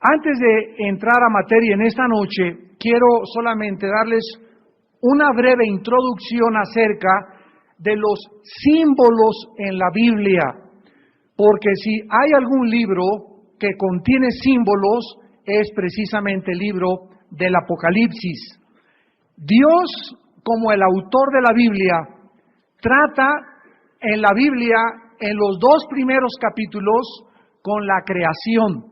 Antes de entrar a materia en esta noche, quiero solamente darles una breve introducción acerca de los símbolos en la Biblia, porque si hay algún libro que contiene símbolos, es precisamente el libro del Apocalipsis. Dios, como el autor de la Biblia, trata en la Biblia, en los 2 primeros capítulos, con la creación.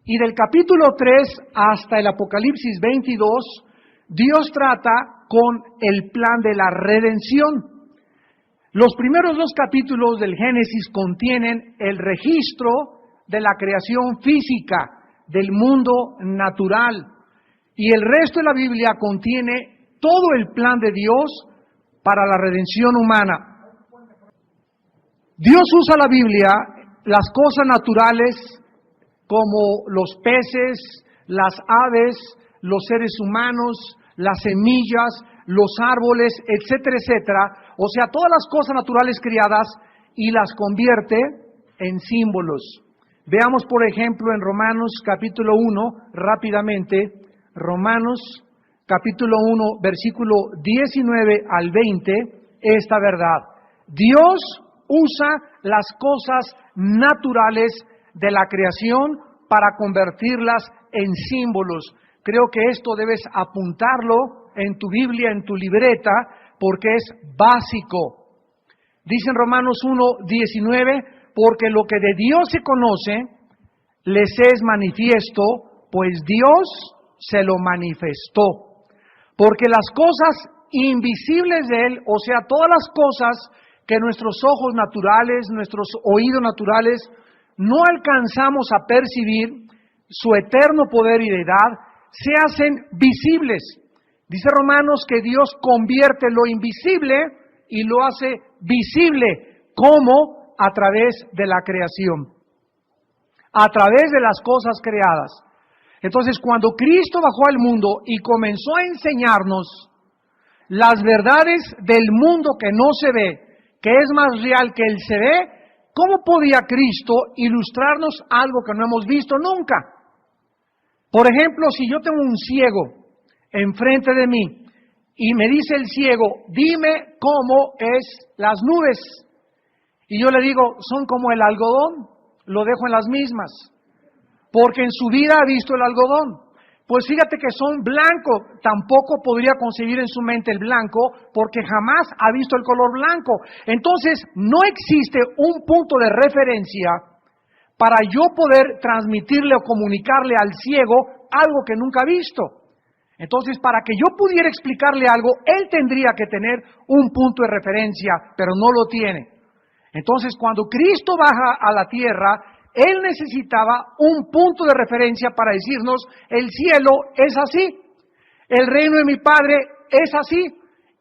Y del capítulo 3 hasta el Apocalipsis 22, Dios trata con el plan de la redención. Los primeros 2 capítulos del Génesis contienen el registro de la creación física, del mundo natural. Y el resto de la Biblia contiene todo el plan de Dios para la redención humana. Dios usa la Biblia, las cosas naturales, como los peces, las aves, los seres humanos, las semillas, los árboles, etcétera, etcétera. O sea, todas las cosas naturales creadas y las convierte en símbolos. Veamos, por ejemplo, en Romanos capítulo 1, rápidamente, Romanos capítulo 1, versículo 19 al 20, esta verdad. Dios usa las cosas naturales de la creación para convertirlas en símbolos. Creo que esto debes apuntarlo en tu Biblia, en tu libreta, porque es básico. Dice en Romanos 1:19, porque lo que de Dios se conoce, les es manifiesto, pues Dios se lo manifestó. Porque las cosas invisibles de Él, o sea, todas las cosas que nuestros ojos naturales, nuestros oídos naturales, no alcanzamos a percibir, su eterno poder y deidad, se hacen visibles. Dice Romanos que Dios convierte lo invisible y lo hace visible. ¿Cómo? A través de la creación. A través de las cosas creadas. Entonces, cuando Cristo bajó al mundo y comenzó a enseñarnos las verdades del mundo que no se ve, que es más real que el se ve, ¿cómo podía Cristo ilustrarnos algo que no hemos visto nunca? Por ejemplo, si yo tengo un ciego enfrente de mí y me dice el ciego, dime cómo es las nubes. Y yo le digo, son como el algodón, lo dejo en las mismas, porque en su vida ha visto el algodón. Pues fíjate que son blancos, tampoco podría concebir en su mente el blanco, porque jamás ha visto el color blanco. Entonces, no existe un punto de referencia para yo poder transmitirle o comunicarle al ciego algo que nunca ha visto. Entonces, para que yo pudiera explicarle algo, él tendría que tener un punto de referencia, pero no lo tiene. Entonces, cuando Cristo baja a la tierra, Él necesitaba un punto de referencia para decirnos, el cielo es así, el reino de mi Padre es así,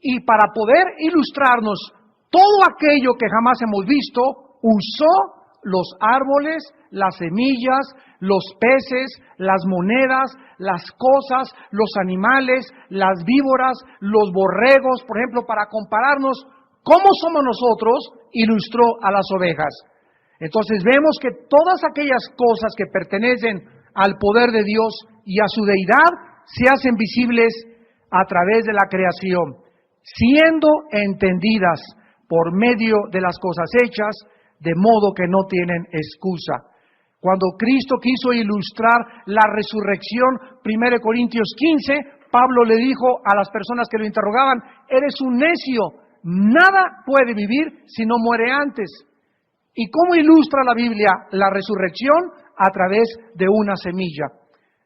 y para poder ilustrarnos todo aquello que jamás hemos visto, usó los árboles, las semillas, los peces, las monedas, las cosas, los animales, las víboras, los borregos, por ejemplo, para compararnos cómo somos nosotros, ilustró a las ovejas. Entonces vemos que todas aquellas cosas que pertenecen al poder de Dios y a su deidad se hacen visibles a través de la creación, siendo entendidas por medio de las cosas hechas, de modo que no tienen excusa. Cuando Cristo quiso ilustrar la resurrección, 1 Corintios 15, Pablo le dijo a las personas que lo interrogaban, eres un necio, nada puede vivir si no muere antes. ¿Y cómo ilustra la Biblia la resurrección? A través de una semilla.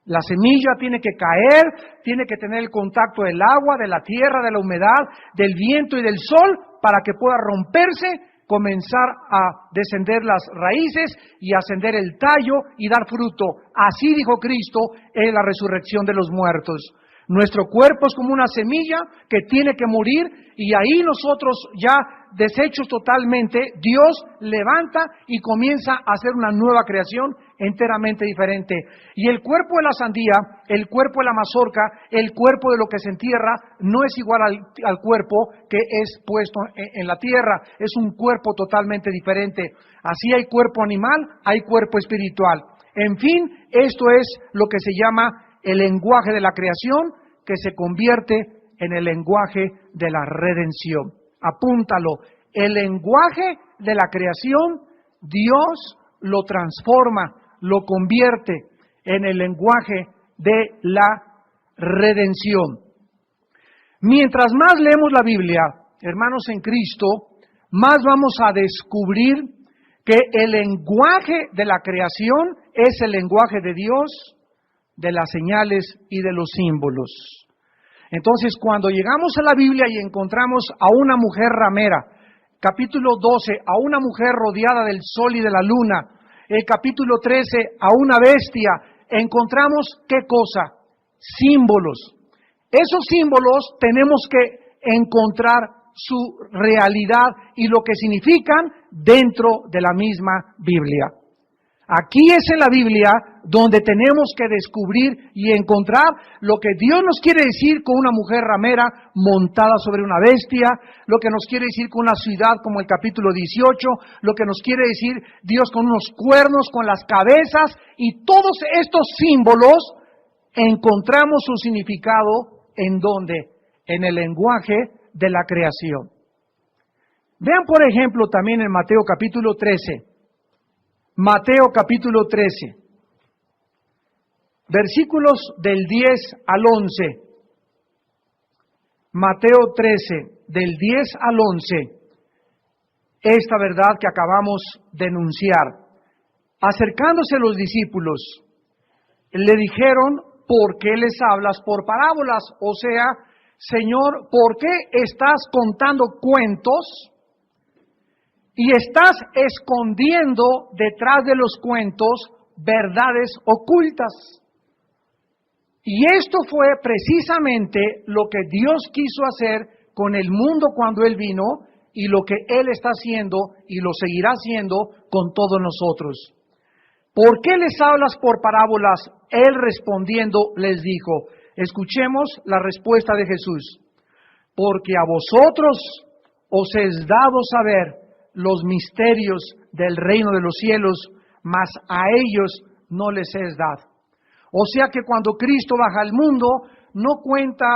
La semilla tiene que caer, tiene que tener el contacto del agua, de la tierra, de la humedad, del viento y del sol, para que pueda romperse, comenzar a descender las raíces y ascender el tallo y dar fruto. Así dijo Cristo en la resurrección de los muertos. Nuestro cuerpo es como una semilla que tiene que morir y ahí nosotros ya deshechos totalmente, Dios levanta y comienza a hacer una nueva creación enteramente diferente. Y el cuerpo de la sandía, el cuerpo de la mazorca, el cuerpo de lo que se entierra, no es igual al cuerpo que es puesto en la tierra. Es un cuerpo totalmente diferente. Así hay cuerpo animal, hay cuerpo espiritual. En fin, esto es lo que se llama el lenguaje de la creación, que se convierte en el lenguaje de la redención. Apúntalo, el lenguaje de la creación, Dios lo transforma, lo convierte en el lenguaje de la redención. Mientras más leemos la Biblia, hermanos en Cristo, más vamos a descubrir que el lenguaje de la creación es el lenguaje de Dios, de las señales y de los símbolos. Entonces, cuando llegamos a la Biblia y encontramos a una mujer ramera, capítulo 12, a una mujer rodeada del sol y de la luna, el capítulo 13, a una bestia, encontramos, ¿qué cosa? Símbolos. Esos símbolos tenemos que encontrar su realidad y lo que significan dentro de la misma Biblia. Aquí es en la Biblia donde tenemos que descubrir y encontrar lo que Dios nos quiere decir con una mujer ramera montada sobre una bestia, lo que nos quiere decir con una ciudad como el capítulo 18, lo que nos quiere decir Dios con unos cuernos, con las cabezas, y todos estos símbolos encontramos su significado ¿en dónde? En el lenguaje de la creación. Vean, por ejemplo, también en Mateo capítulo 13. Mateo capítulo 13. Versículos del 10 al 11. Mateo 13, del 10 al 11. Esta verdad que acabamos de enunciar. Acercándose los discípulos, le dijeron, ¿por qué les hablas por parábolas? O sea, Señor, ¿por qué estás contando cuentos y estás escondiendo detrás de los cuentos verdades ocultas? Y esto fue precisamente lo que Dios quiso hacer con el mundo cuando Él vino y lo que Él está haciendo y lo seguirá haciendo con todos nosotros. ¿Por qué les hablas por parábolas? Él respondiendo les dijo, escuchemos la respuesta de Jesús. Porque a vosotros os es dado saber los misterios del reino de los cielos, mas a ellos no les es dado. O sea que cuando Cristo baja al mundo, no cuenta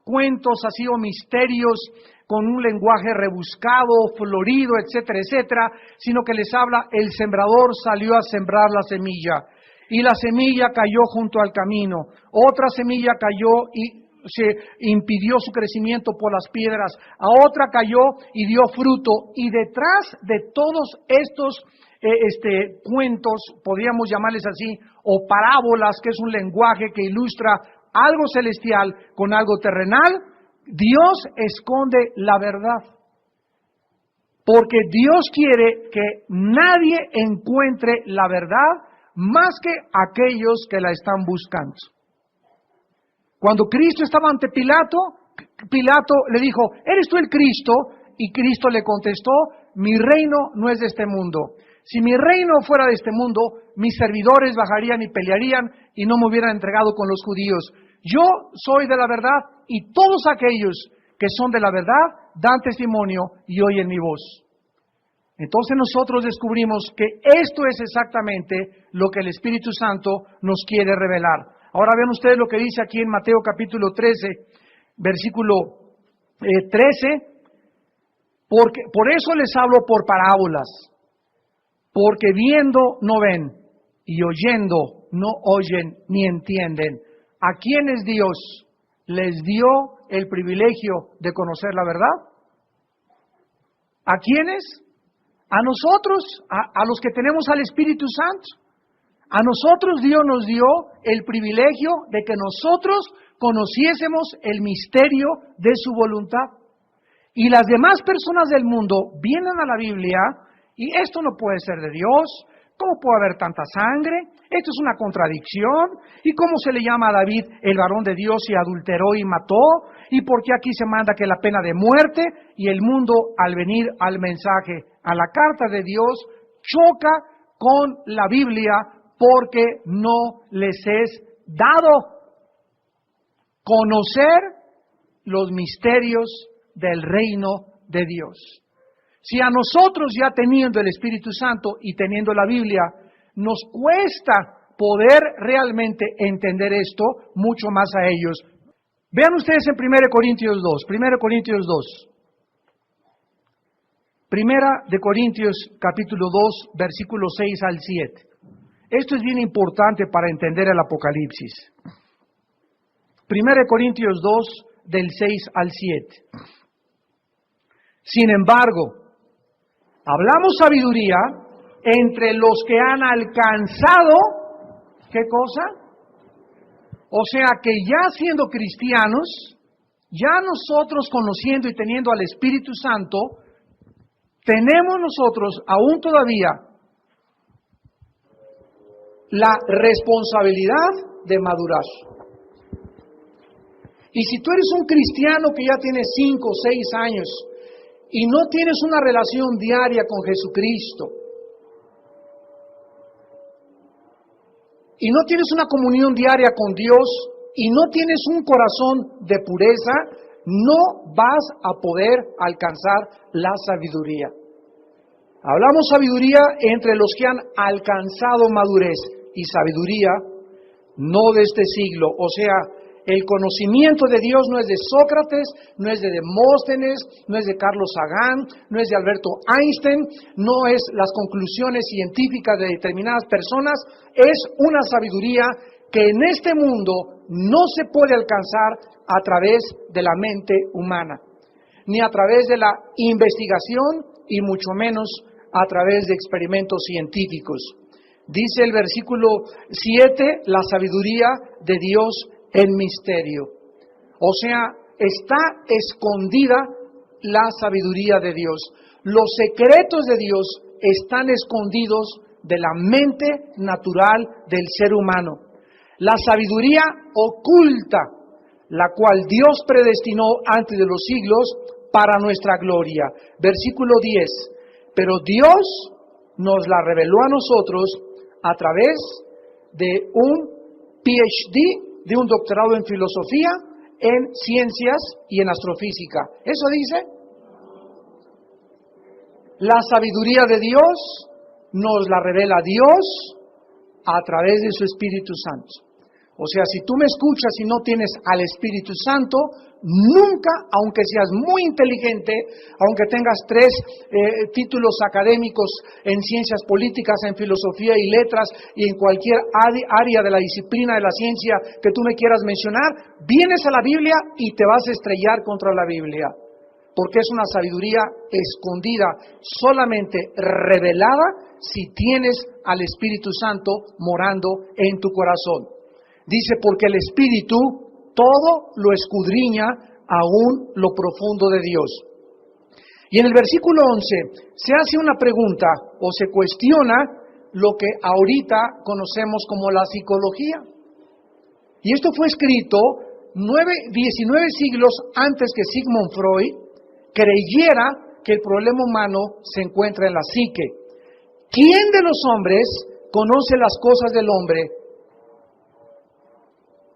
cuentos así o misterios con un lenguaje rebuscado, florido, etcétera, etcétera, sino que les habla, el sembrador salió a sembrar la semilla, y la semilla cayó junto al camino, otra semilla cayó y se impidió su crecimiento por las piedras, a otra cayó y dio fruto, y detrás de todos estos cuentos, podríamos llamarles así, o parábolas, que es un lenguaje que ilustra algo celestial con algo terrenal, Dios esconde la verdad. Porque Dios quiere que nadie encuentre la verdad más que aquellos que la están buscando. Cuando Cristo estaba ante Pilato, Pilato le dijo, ¿eres tú el Cristo? Y Cristo le contestó, mi reino no es de este mundo. Si mi reino fuera de este mundo, mis servidores bajarían y pelearían y no me hubieran entregado con los judíos. Yo soy de la verdad y todos aquellos que son de la verdad dan testimonio y oyen mi voz. Entonces nosotros descubrimos que esto es exactamente lo que el Espíritu Santo nos quiere revelar. Ahora vean ustedes lo que dice aquí en Mateo capítulo 13, versículo 13. Porque, por eso les hablo por parábolas, porque viendo no ven y oyendo no oyen ni entienden. ¿A quiénes Dios les dio el privilegio de conocer la verdad? ¿A quiénes? A nosotros, a los que tenemos al Espíritu Santo. A nosotros Dios nos dio el privilegio de que nosotros conociésemos el misterio de su voluntad. Y las demás personas del mundo vienen a la Biblia y esto no puede ser de Dios. ¿Cómo puede haber tanta sangre? Esto es una contradicción. ¿Y cómo se le llama a David el varón de Dios y adulteró y mató? ¿Y por qué aquí se manda que la pena de muerte? Y el mundo, al venir al mensaje, a la carta de Dios, choca con la Biblia porque no les es dado conocer los misterios del reino de Dios. Si a nosotros, ya teniendo el Espíritu Santo y teniendo la Biblia, nos cuesta poder realmente entender esto mucho más a ellos. Vean ustedes en 1 Corintios 2, 1 Corintios 2. Primera de Corintios capítulo 2, versículos 6 al 7. Esto es bien importante para entender el Apocalipsis. 1 Corintios 2, del 6 al 7. Sin embargo, hablamos sabiduría entre los que han alcanzado, ¿qué cosa? O sea que ya siendo cristianos, ya nosotros conociendo y teniendo al Espíritu Santo, tenemos nosotros aún todavía la responsabilidad de madurar. Y si tú eres un cristiano que ya tienes 5 o 6 años y no tienes una relación diaria con Jesucristo, y no tienes una comunión diaria con Dios, y no tienes un corazón de pureza, no vas a poder alcanzar la sabiduría. Hablamos sabiduría entre los que han alcanzado madurez, y sabiduría no de este siglo. O sea, el conocimiento de Dios no es de Sócrates, no es de Demóstenes, no es de Carlos Sagan, no es de Alberto Einstein, no es las conclusiones científicas de determinadas personas, es una sabiduría que en este mundo no se puede alcanzar a través de la mente humana, ni a través de la investigación y mucho menos a través de experimentos científicos. Dice el versículo 7, la sabiduría de Dios en misterio. O sea, está escondida la sabiduría de Dios. Los secretos de Dios están escondidos de la mente natural del ser humano. La sabiduría oculta, la cual Dios predestinó antes de los siglos para nuestra gloria. Versículo 10. Pero Dios nos la reveló a nosotros a través de un PhD, de un doctorado en filosofía, en ciencias y en astrofísica. ¿Eso dice? La sabiduría de Dios nos la revela Dios a través de su Espíritu Santo. O sea, si tú me escuchas y no tienes al Espíritu Santo, nunca, aunque seas muy inteligente, aunque tengas 3 títulos académicos en ciencias políticas, en filosofía y letras y en cualquier área de la disciplina de la ciencia que tú me quieras mencionar, vienes a la Biblia y te vas a estrellar contra la Biblia, porque es una sabiduría escondida, solamente revelada si tienes al Espíritu Santo morando en tu corazón. Dice, porque el Espíritu todo lo escudriña, aún lo profundo de Dios. Y en el versículo 11 se hace una pregunta o se cuestiona lo que ahorita conocemos como la psicología. Y esto fue escrito 19 siglos antes que Sigmund Freud creyera que el problema humano se encuentra en la psique. ¿Quién de los hombres conoce las cosas del hombre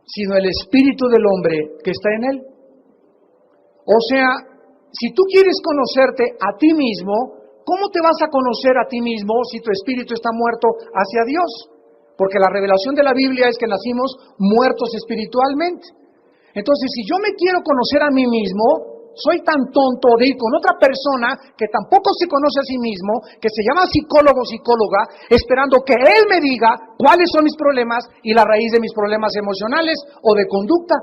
sino el espíritu del hombre que está en él? O sea, si tú quieres conocerte a ti mismo, ¿cómo te vas a conocer a ti mismo si tu espíritu está muerto hacia Dios? Porque la revelación de la Biblia es que nacimos muertos espiritualmente. Entonces, si yo me quiero conocer a mí mismo, soy tan tonto de ir con otra persona que tampoco se conoce a sí mismo, que se llama psicólogo o psicóloga, esperando que él me diga cuáles son mis problemas y la raíz de mis problemas emocionales o de conducta.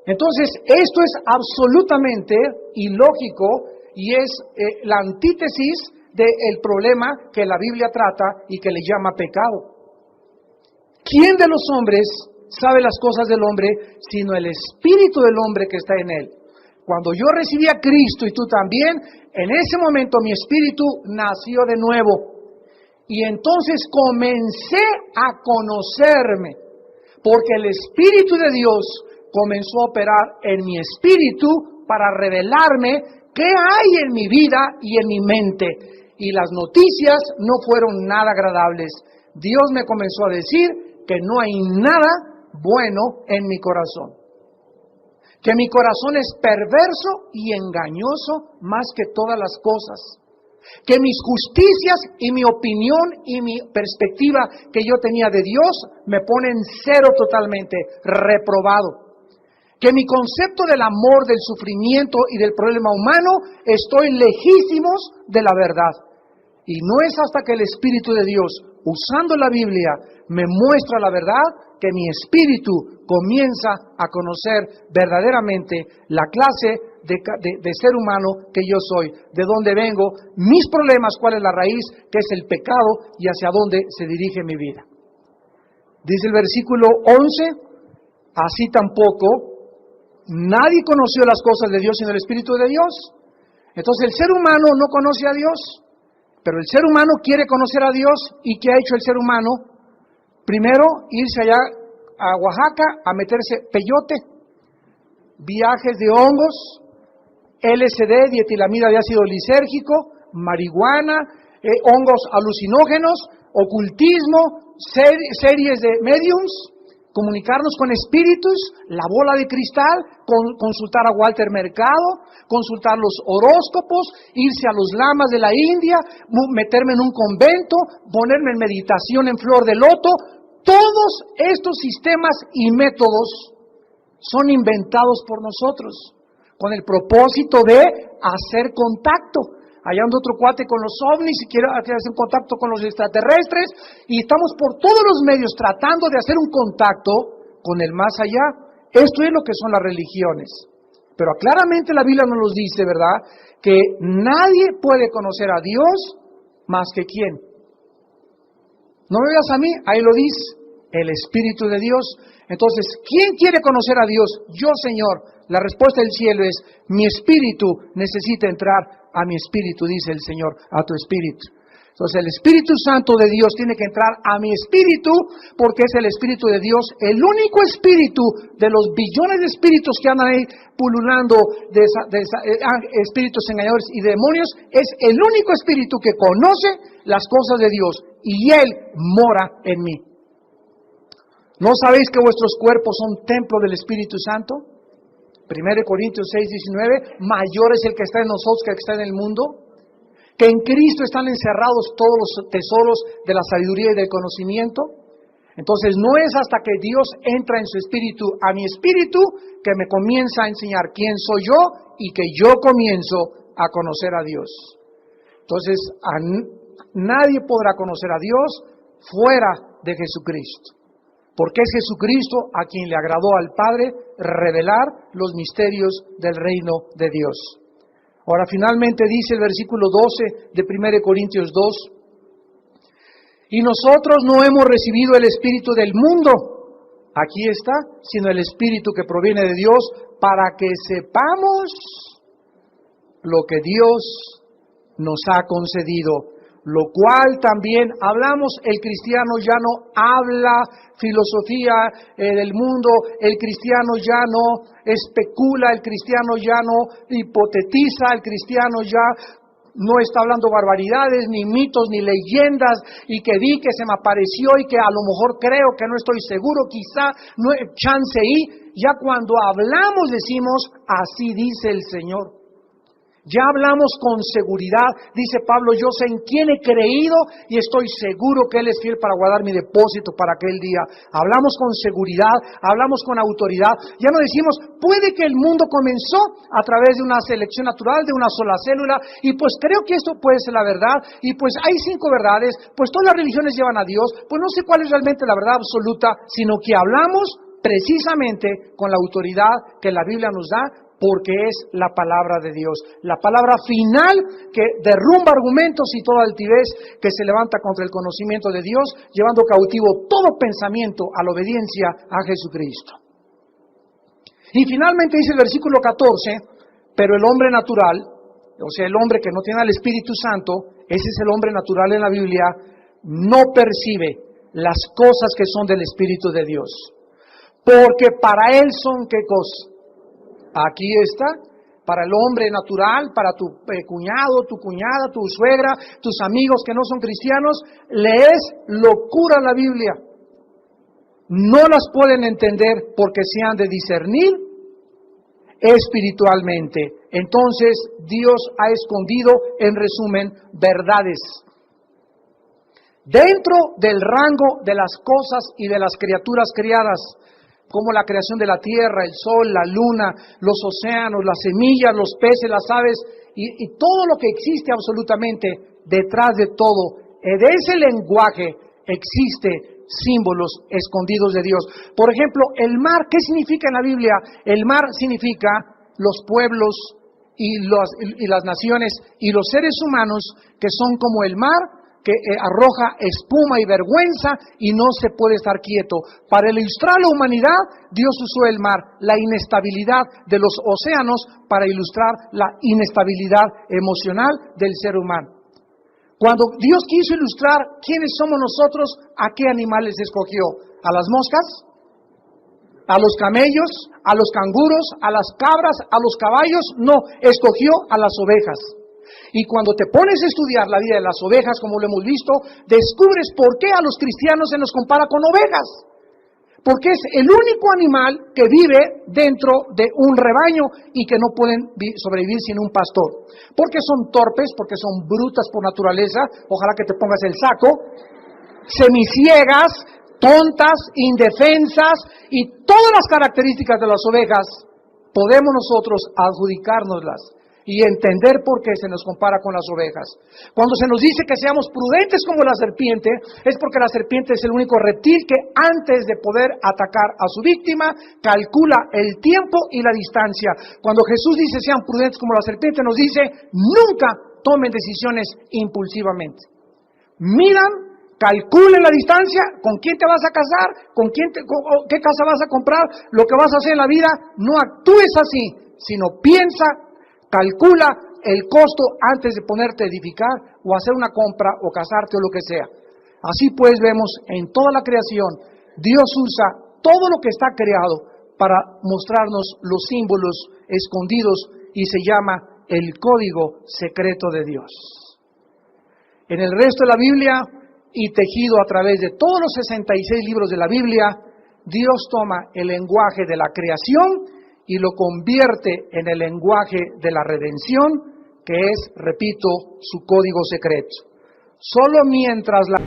Entonces, esto es absolutamente ilógico y es la antítesis del problema que la Biblia trata y que le llama pecado. ¿Quién de los hombres sabe las cosas del hombre sino el espíritu del hombre que está en él? Cuando yo recibí a Cristo y tú también, en ese momento mi espíritu nació de nuevo. Y entonces comencé a conocerme, porque el Espíritu de Dios comenzó a operar en mi espíritu para revelarme qué hay en mi vida y en mi mente. Y las noticias no fueron nada agradables. Dios me comenzó a decir que no hay nada bueno en mi corazón. Que mi corazón es perverso y engañoso más que todas las cosas. Que mis justicias y mi opinión y mi perspectiva que yo tenía de Dios me ponen cero totalmente, reprobado. Que mi concepto del amor, del sufrimiento y del problema humano, estoy lejísimos de la verdad. Y no es hasta que el Espíritu de Dios, usando la Biblia, me muestra la verdad, que mi espíritu comienza a conocer verdaderamente la clase de ser humano que yo soy, de dónde vengo, mis problemas, cuál es la raíz, que es el pecado y hacia dónde se dirige mi vida. Dice el versículo 11, así tampoco nadie conoció las cosas de Dios sino el Espíritu de Dios. Entonces el ser humano no conoce a Dios, pero el ser humano quiere conocer a Dios. ¿Y qué ha hecho el ser humano? Primero, irse allá a Oaxaca a meterse peyote, viajes de hongos, LSD, dietilamida de ácido lisérgico, marihuana, hongos alucinógenos, ocultismo, series de mediums, comunicarnos con espíritus, la bola de cristal, consultar a Walter Mercado, consultar los horóscopos, irse a los lamas de la India, meterme en un convento, ponerme en meditación en flor de loto. Todos estos sistemas y métodos son inventados por nosotros con el propósito de hacer contacto. Allá anda otro cuate con los ovnis y quiere hacer contacto con los extraterrestres, y estamos por todos los medios tratando de hacer un contacto con el más allá. Esto es lo que son las religiones. Pero claramente la Biblia nos dice, ¿verdad?, que nadie puede conocer a Dios más que ¿quién? No me veas a mí, ahí lo dice, el Espíritu de Dios. Entonces, ¿quién quiere conocer a Dios? Yo, Señor. La respuesta del cielo es, mi espíritu necesita entrar a mi espíritu, dice el Señor, a tu espíritu. Entonces el Espíritu Santo de Dios tiene que entrar a mi espíritu, porque es el Espíritu de Dios, el único espíritu de los billones de espíritus que andan ahí pululando, espíritus engañadores y demonios, es el único espíritu que conoce las cosas de Dios, y Él mora en mí. ¿No sabéis que vuestros cuerpos son templo del Espíritu Santo? 1 Corintios 6:19, mayor es el que está en nosotros que el que está en el mundo. Que en Cristo están encerrados todos los tesoros de la sabiduría y del conocimiento. Entonces no es hasta que Dios entra en su espíritu a mi espíritu que me comienza a enseñar quién soy yo y que yo comienzo a conocer a Dios. Entonces nadie podrá conocer a Dios fuera de Jesucristo. Porque es Jesucristo a quien le agradó al Padre revelar los misterios del reino de Dios. Ahora finalmente dice el versículo 12 de 1 Corintios 2, y nosotros no hemos recibido el espíritu del mundo, aquí está, sino el espíritu que proviene de Dios, para que sepamos lo que Dios nos ha concedido. Lo cual también hablamos, el cristiano ya no habla filosofía del mundo, el cristiano ya no especula, el cristiano ya no hipotetiza, el cristiano ya no está hablando barbaridades, ni mitos, ni leyendas, y que vi que se me apareció y que a lo mejor creo que no estoy seguro, quizá, no, chance y, ya cuando hablamos decimos, así dice el Señor. Ya hablamos con seguridad, dice Pablo, yo sé en quién he creído y estoy seguro que Él es fiel para guardar mi depósito para aquel día. Hablamos con seguridad, hablamos con autoridad. Ya no decimos, puede que el mundo comenzó a través de una selección natural, de una sola célula, y pues creo que esto puede ser la verdad, y pues hay 5 verdades, pues todas las religiones llevan a Dios, pues no sé cuál es realmente la verdad absoluta, sino que hablamos precisamente con la autoridad que la Biblia nos da, porque es la palabra de Dios, la palabra final que derrumba argumentos y toda altivez que se levanta contra el conocimiento de Dios, llevando cautivo todo pensamiento a la obediencia a Jesucristo. Y finalmente dice el versículo 14, pero el hombre natural, o sea, el hombre que no tiene al Espíritu Santo, ese es el hombre natural en la Biblia, no percibe las cosas que son del Espíritu de Dios, porque para él son ¿qué cosa? Aquí está, para el hombre natural, para tu cuñado, tu cuñada, tu suegra, tus amigos que no son cristianos, le es locura la Biblia. No las pueden entender porque se han de discernir espiritualmente. Entonces, Dios ha escondido, en resumen, verdades dentro del rango de las cosas y de las criaturas criadas, como la creación de la tierra, el sol, la luna, los océanos, las semillas, los peces, las aves y todo lo que existe absolutamente. Detrás de todo, de ese lenguaje existe símbolos escondidos de Dios. Por ejemplo, el mar, ¿qué significa en la Biblia? El mar significa los pueblos y las naciones y los seres humanos que son como el mar, que arroja espuma y vergüenza y no se puede estar quieto. Para ilustrar la humanidad, Dios usó el mar, la inestabilidad de los océanos, para ilustrar la inestabilidad emocional del ser humano. Cuando Dios quiso ilustrar quiénes somos nosotros, ¿a qué animales escogió? ¿A las moscas? ¿A los camellos? ¿A los canguros? ¿A las cabras? ¿A los caballos? No, escogió a las ovejas. Y cuando te pones a estudiar la vida de las ovejas, como lo hemos visto, descubres por qué a los cristianos se nos compara con ovejas. Porque es el único animal que vive dentro de un rebaño y que no pueden sobrevivir sin un pastor. Porque son torpes, porque son brutas por naturaleza, ojalá que te pongas el saco, semiciegas, tontas, indefensas y todas las características de las ovejas, podemos nosotros adjudicárnoslas y entender por qué se nos compara con las ovejas. Cuando se nos dice que seamos prudentes como la serpiente, es porque la serpiente es el único reptil que antes de poder atacar a su víctima, calcula el tiempo y la distancia. Cuando Jesús dice sean prudentes como la serpiente, nos dice nunca tomen decisiones impulsivamente. Miran, calculen la distancia, con quién te vas a casar, qué casa vas a comprar, lo que vas a hacer en la vida. No actúes así, sino piensa, calcula el costo antes de ponerte a edificar o hacer una compra o casarte o lo que sea. Así pues vemos en toda la creación, Dios usa todo lo que está creado para mostrarnos los símbolos escondidos y se llama el código secreto de Dios. En el resto de la Biblia y tejido a través de todos los 66 libros de la Biblia, Dios toma el lenguaje de la creación y lo convierte en el lenguaje de la redención, que es, repito, su código secreto. Solo mientras la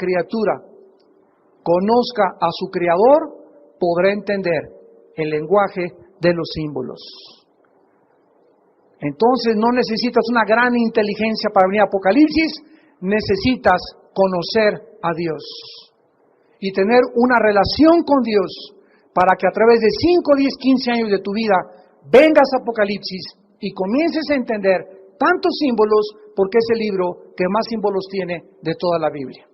criatura conozca a su creador, podrá entender el lenguaje de los símbolos. Entonces no necesitas una gran inteligencia para venir a Apocalipsis, necesitas conocer a Dios y tener una relación con Dios para que a través de 5, 10, 15 años de tu vida vengas a Apocalipsis y comiences a entender tantos símbolos, porque es el libro que más símbolos tiene de toda la Biblia.